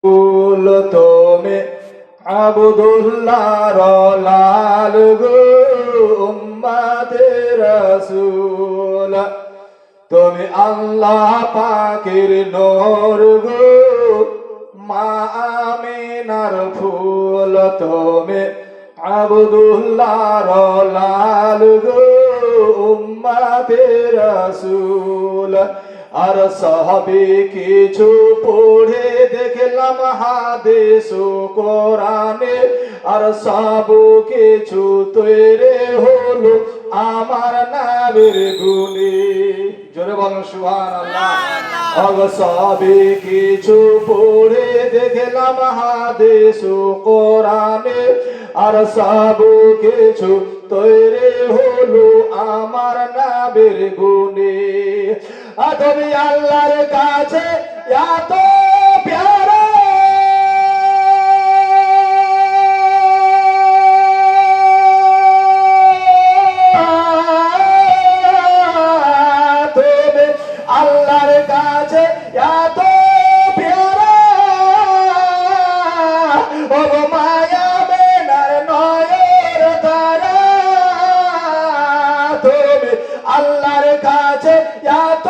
ফুল তুমি আবদুল্লাহর লাল গো উম্মতে রাসূল তুমি আল্লাহ পাকের নূর গো মা আমিনার ফুল তুমি আবদুল্লাহর লাল গো উম্মতে রাসূল আর সাহাবী কিছু পড়ে দেখলাম হাদিস ও কোরআনে আর সব কিছু তৈরি হলো আমার নবীর গুণে জোরে বলুন সুবহানাল্লাহ আর সবই কিছু পড়ে দেখলাম হাদিস ও কোরআনে আর সব কিছু তৈরি হলো আমার নবীর গুণে তুমি আল্লাহর কাছে এত প্যারা তুমি আল্লাহর কাছে এত প্যারা ও মায়া বেনার নয়র তারা তুমি আল্লাহর কাছে এত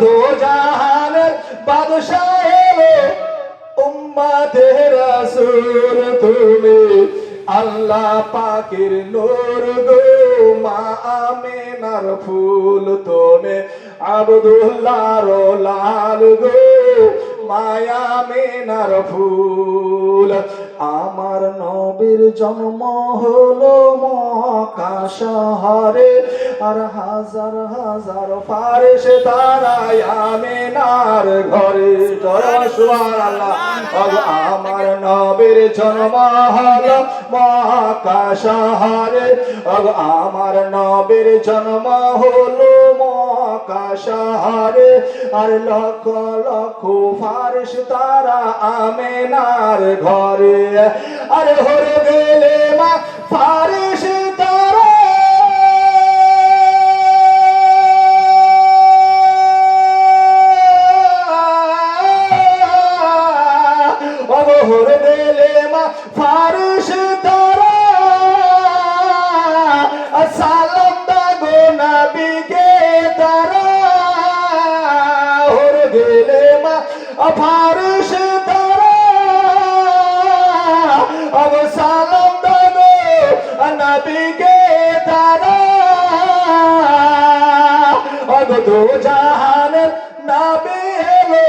দো জাহানের বাদশাহ এলো উম্মতে রাসূল তুমি আল্লাহ পাকের নূর গো মা আমিনার ফুল তুমি আবদুল্লাহর লাল গো মা আমিনার ফুল আমার নবীর জন্ম হলো মক্কা শহরে আর হাজার হাজার ফারিস্তা তারাই আমিনার ঘরে জয় সুবহানাল্লাহ আমার নবীর জন্ম হলো মক্কা শহরে আমার নবীর জন্ম হলো মক্কা শহরে আর লক্ষ লক্ষ ফারিস্তা তারা আমিনার ঘরে আরে হরে গেলে মা ফারিস্তা তারা হরে গেলে মা ফারিস্তা তারা সালাম দাগো নবীকে তারা হরে গেলে মা ফারিস্তা अब सालम दादो नबी के तारा अब दो जहान नबी हेलो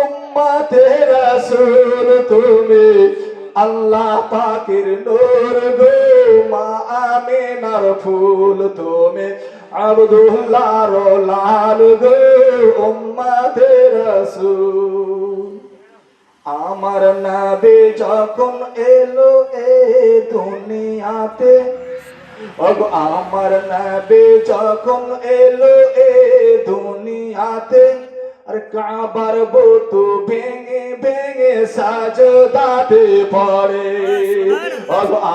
उम्मते रसूल तुम्हें अल्लाह पाकिर नूर गो मा आमिनार फूल तुम्हें अब्दुल्लाहर लाल गो उम्मते रसूल আমার নবী যখন এলো এ দুনিয়াতে আমার নবী যখন এলো এ দুনিয়াতে আর কাবার বুতু ভেঙে ভেঙে সাজদাতে পড়ে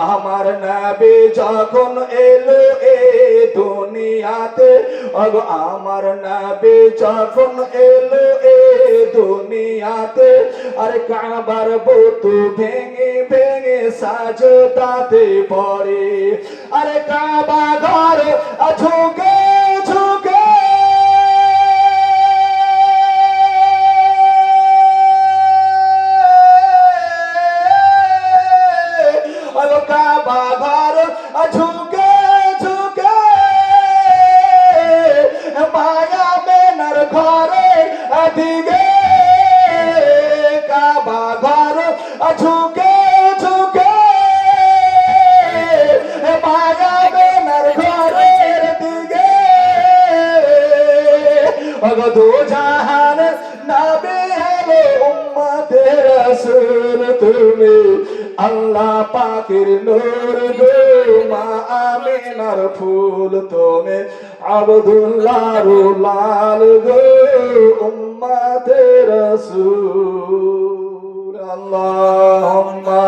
আমার নবী যখন এলো এ দুনিয়াতে আমার নবী যখন এলো এ দুনিয়াতে আর কাবার বুতু ভেঙে ভেঙে সাজদাতে পড়ে আরে কাবা ঘর ঝুঁকে ঝুঁকে কাবা ঘর ঝুঁকে ঝুঁকে মায়া বেনার ঘরে দিকে কাবা ঘর ঝুঁকে ঝুঁকে মায়া বেনার ঘরের দিকে দো জাহান নবী হেলো উম্মতে রাসূল তুমি আল্লাহ পাকের নূর গো মা আমিনার ফুল তুমি আবদুল্লাহর লাল গো উম্মতে রাসূল আল্লাহুম্মা